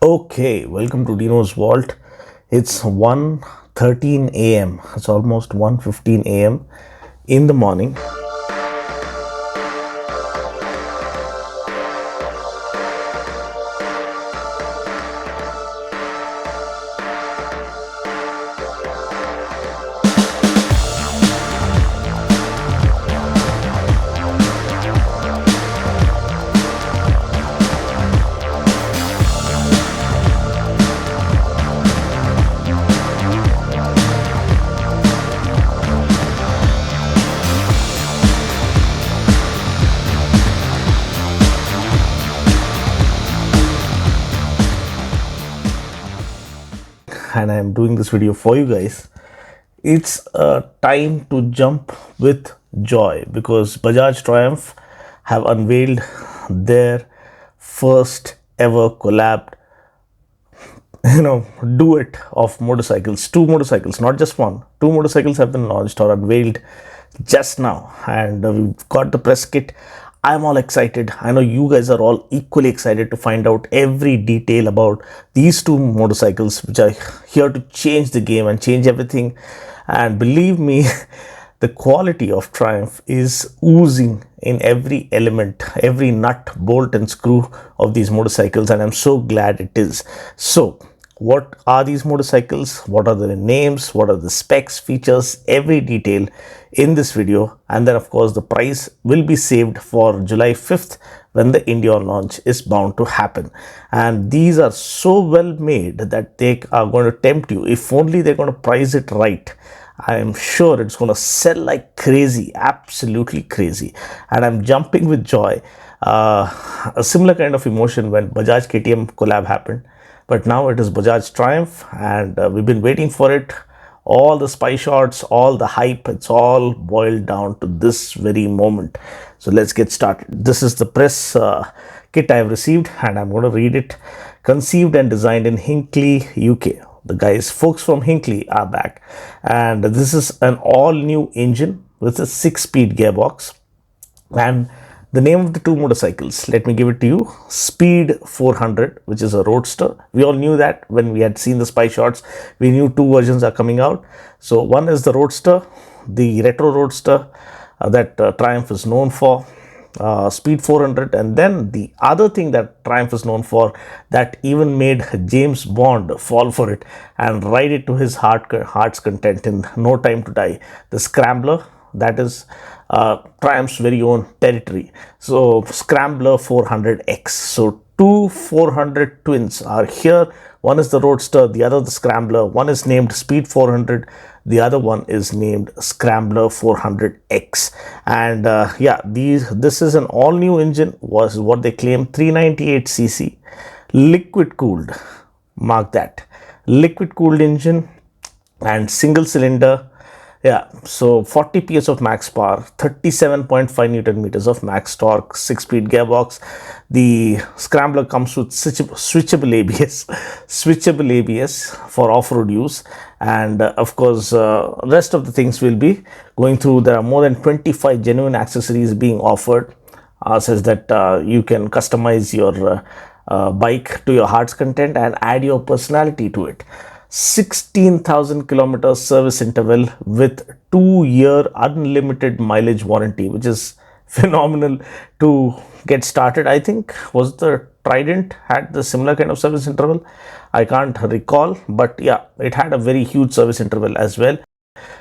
Okay, welcome to Dino's Vault. It's 1:13 a.m. It's almost 1:15 a.m. in the morning. And I'm doing this video for you guys. It's time to jump with joy because Bajaj Triumph have unveiled their first ever collab, duet of motorcycles. Two motorcycles, not just one. Two motorcycles have been launched or unveiled just now, and we've got the press kit. I'm all excited. I know you guys are all equally excited to find out every detail about these two motorcycles, which are here to change the game and change everything. And believe me, the quality of Triumph is oozing in every element, every nut, bolt, and screw of these motorcycles, and I'm so glad it is. So, what are these motorcycles? What are their names? What are the specs, features, every detail in this video. And then of course the price will be saved for July 5th when the India launch is bound to happen. And these are so well made that they are going to tempt you. If only they're going to price it right, I am sure it's going to sell like crazy, absolutely crazy. And I'm jumping with joy. A similar kind of emotion when Bajaj KTM collab happened. But now it is Bajaj Triumph, and we've been waiting for it. All the spy shots, all the hype, it's all boiled down to this very moment. So let's get started. This is the press kit I've received, and I'm going to read it. Conceived and designed in Hinckley, UK. The folks from Hinckley are back. And this is an all-new engine with a 6-speed gearbox. And the name of the two motorcycles, let me give it to you. Speed 400, which is a roadster. We all knew that when we had seen the spy shots. We knew two versions are coming out. So one is the roadster, the retro roadster that Triumph is known for. Speed 400, and then the other thing that Triumph is known for, that even made James Bond fall for it and ride it to his heart's content in No Time to Die, the Scrambler. That is Triumph's very own territory. So Scrambler 400X. So two 400 twins are here. One is the Roadster, the other the Scrambler. One is named Speed 400, the other one is named Scrambler 400X. And this is an all-new engine, was what they claim, 398cc, liquid-cooled. Mark that, liquid-cooled engine and single cylinder. Yeah, so 40 PS of max power, 37.5 Newton meters of max torque, 6-speed gearbox. The Scrambler comes with switchable ABS for off-road use. And of course, rest of the things will be going through. There are more than 25 genuine accessories being offered. Says that you can customize your bike to your heart's content and add your personality to it. 16,000 kilometers service interval with 2-year unlimited mileage warranty, which is phenomenal to get started. I think was the Trident had the similar kind of service interval. I can't recall, but yeah, it had a very huge service interval as well.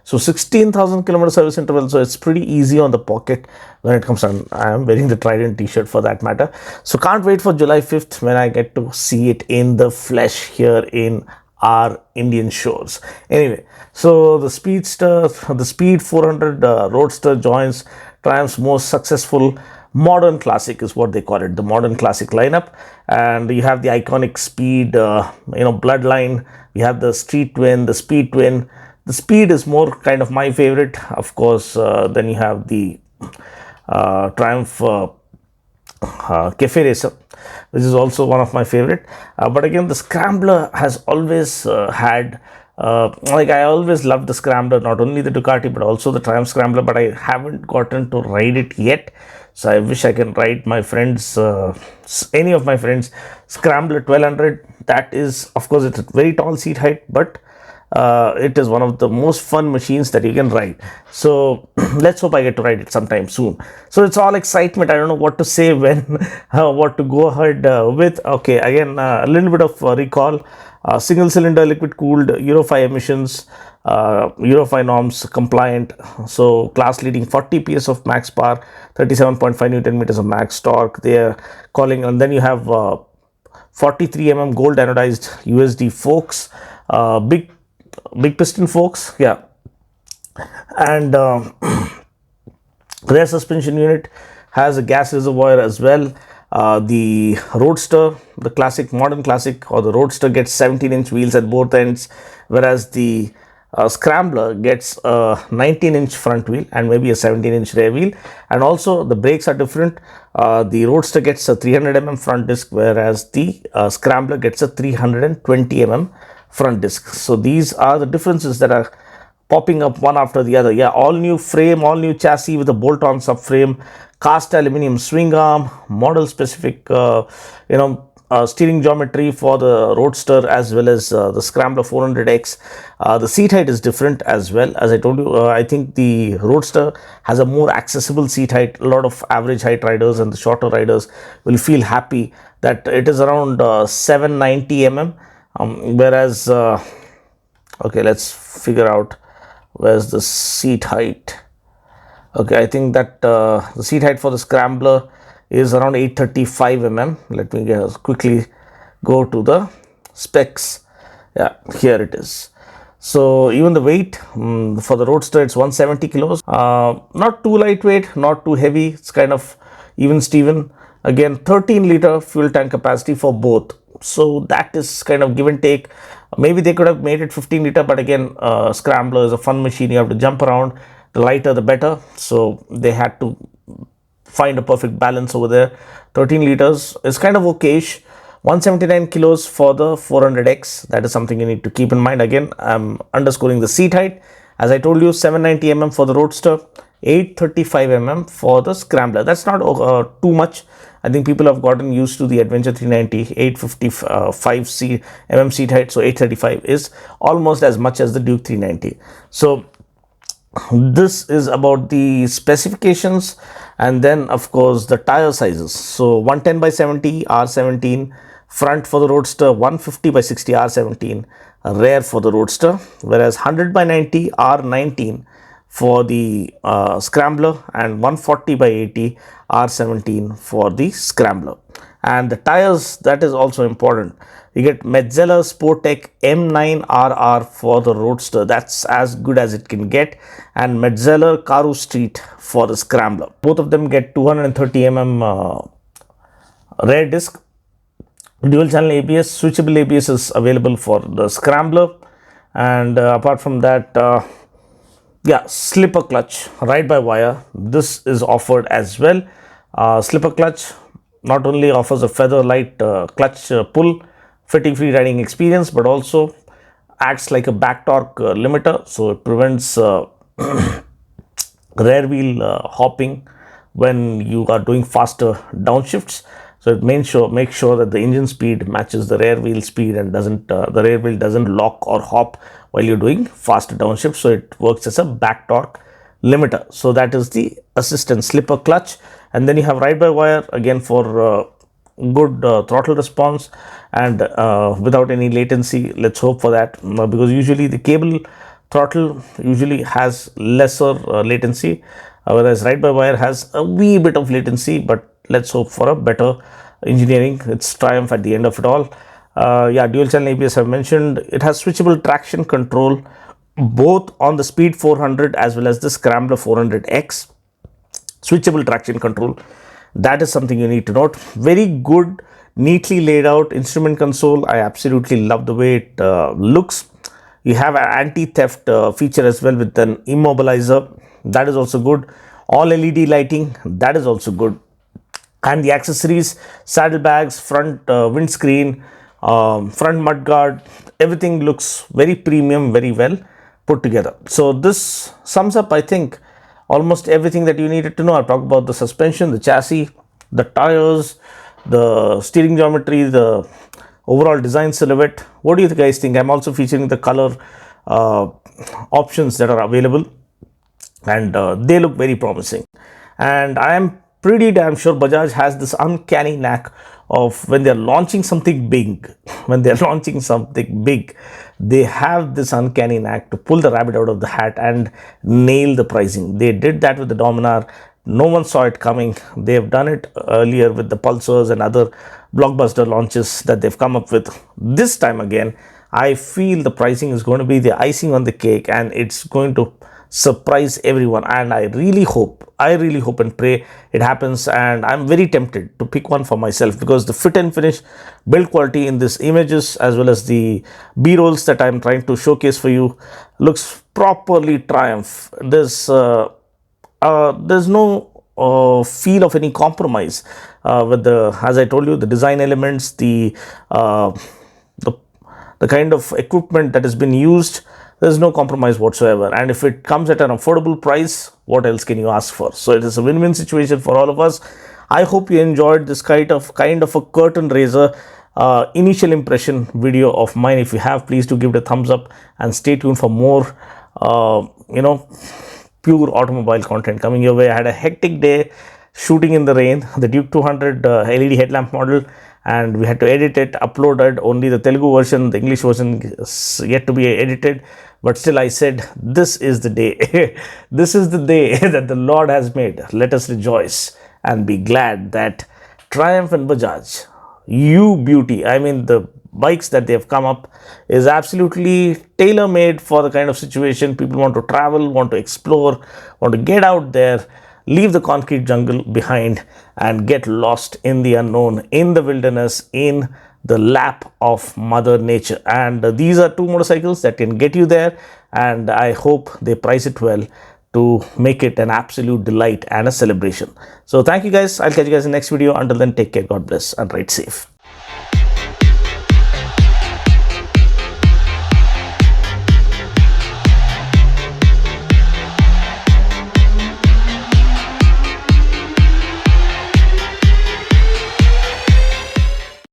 So 16,000 kilometer service interval, so it's pretty easy on the pocket when it comes to. I am wearing the Trident t-shirt for that matter. So can't wait for July 5th when I get to see it in the flesh here in our Indian shores. Anyway, so the Speed 400 Roadster joins Triumph's most successful modern classic, is what they call it, the modern classic lineup. And you have the iconic Speed, bloodline. You have the Street Twin, the Speed Twin. The Speed is more kind of my favorite, of course. Then you have the Triumph Cafe Racer, which is also one of my favorite. But again, the Scrambler has always had Like I always loved the Scrambler, not only the Ducati but also the Triumph Scrambler, but I haven't gotten to ride it yet. So I wish I can ride my friends, any of my friends, Scrambler 1200. That is, of course, it's a very tall seat height, but it is one of the most fun machines that you can ride. So let's hope I get to ride it sometime soon. So it's all excitement. I don't know what to say when, what to go ahead with. Okay, again, a little bit of recall. Single cylinder liquid cooled Euro 5 emissions, Euro 5 norms compliant, so class leading 40 PS of max power, 37.5 Newton meters of max torque. They are calling, and then you have 43 gold anodized USD forks, big piston forks, yeah, and rear suspension unit has a gas reservoir as well. The Roadster, the classic, modern classic, or the Roadster gets 17-inch wheels at both ends, whereas the Scrambler gets a 19-inch front wheel and maybe a 17-inch rear wheel. And also the brakes are different. The Roadster gets a 300 front disc, whereas the Scrambler gets a 320 front disc. So these are the differences that are popping up one after the other. Yeah, all new frame, all new chassis with a bolt-on subframe, cast aluminum swing arm, model specific steering geometry for the Roadster as well as the Scrambler 400X. The seat height is different as well. As I told you, I think the Roadster has a more accessible seat height. A lot of average height riders and the shorter riders will feel happy that it is around 790 whereas okay, let's figure out where's the seat height. Okay, I think that the seat height for the Scrambler is around 835 Let me quickly go to the specs. Yeah, here it is. So even the weight for the Roadster, it's 170 kilos. Not too lightweight, not too heavy. It's kind of even Steven. Again, 13-liter fuel tank capacity for both. So that is kind of give and take. Maybe they could have made it 15-liter, but again, Scrambler is a fun machine. You have to jump around. The lighter, the better. So they had to find a perfect balance over there. 13 liters is kind of okayish. 179 kilos for the 400X. That is something you need to keep in mind. Again, I'm underscoring the seat height. As I told you, 790 for the Roadster, 835 for the Scrambler. That's not too much. I think people have gotten used to the Adventure 390, 855 seat height. So 835 is almost as much as the Duke 390. So this is about the specifications, and then of course the tire sizes. So 110 by 70 R17 front for the Roadster, 150 by 60 R17 rear for the Roadster, whereas 100 by 90 R19 for the Scrambler and 140 by 80 R17 for the Scrambler. And the tires, that is also important. You get Metzeler Sportec M9RR for the Roadster. That's as good as it can get. And Metzeler Karoo Street for the Scrambler. Both of them get 230 rear disc. Dual channel ABS, switchable ABS is available for the Scrambler. And apart from that, yeah, slipper clutch, ride by wire. This is offered as well. Slipper clutch not only offers a feather light clutch pull, fatigue free riding experience, but also acts like a back torque limiter. So it prevents rear wheel hopping when you are doing faster downshifts. So it makes sure that the engine speed matches the rear wheel speed and doesn't the rear wheel doesn't lock or hop while you're doing faster downshifts. So it works as a back torque limiter. So that is the assistant slipper clutch. And then you have ride by wire again for good throttle response and without any latency. Let's hope for that, because usually the cable throttle usually has lesser latency, whereas ride by wire has a wee bit of latency, but let's hope for a better engineering. It's Triumph at the end of it all. Yeah, dual channel ABS I've mentioned. It has switchable traction control both on the Speed 400 as well as the Scrambler 400X. Switchable traction control, that is something you need to note. Very good, neatly laid out instrument console. I absolutely love the way it looks. You have an anti-theft feature as well with an immobilizer. That is also good. All LED lighting, that is also good. And the accessories, saddlebags, front windscreen, front mudguard, everything looks very premium, very well put together. So this sums up, I think, almost everything that you needed to know. I'll talk about the suspension, the chassis, the tires, the steering geometry, the overall design silhouette. What do you guys think? I'm also featuring the color options that are available, and they look very promising. And I am pretty damn sure Bajaj has this uncanny knack of when they're launching something big, they have this uncanny knack to pull the rabbit out of the hat and nail the pricing. They did that with the Dominar. No one saw it coming. They've done it earlier with the Pulsars and other blockbuster launches that they've come up with. This time again, I feel the pricing is going to be the icing on the cake, and it's going to surprise everyone. And I really hope and pray it happens. And I'm very tempted to pick one for myself, because the fit and finish, build quality in these images as well as the B-rolls that I'm trying to showcase for you looks properly Triumph. There's no feel of any compromise with the, as I told you, the design elements, the kind of equipment that has been used. There's no compromise whatsoever, and if it comes at an affordable price, what else can you ask for? So it is a win-win situation for all of us. I hope you enjoyed this kind of a curtain raiser initial impression video of mine. If you have, please do give it a thumbs up and stay tuned for more pure automobile content coming your way. I had a hectic day shooting in the rain, the Duke 200 LED headlamp model, and we had to edit it, uploaded only the Telugu version. The English version is yet to be edited, but still I said, this is the day. This is the day that the Lord has made. Let us rejoice and be glad that Triumph and Bajaj, you beauty, I mean the bikes that they have come up is absolutely tailor-made for the kind of situation people want to travel, want to explore, want to get out there, leave the concrete jungle behind and get lost in the unknown, in the wilderness, in the lap of Mother Nature. And these are two motorcycles that can get you there, and I hope they price it well to make it an absolute delight and a celebration. So thank you guys. I'll catch you guys in the next video. Until then, take care, God bless, and ride safe.